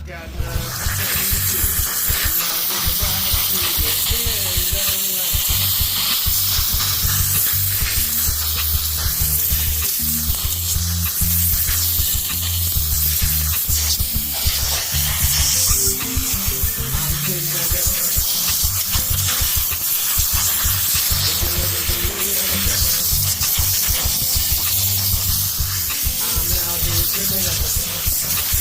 got nothing to say to. Now take a ride to the end of the line. I'm taking my girl. If you look at me, I'm a girl. I'm out here tripping up a girl.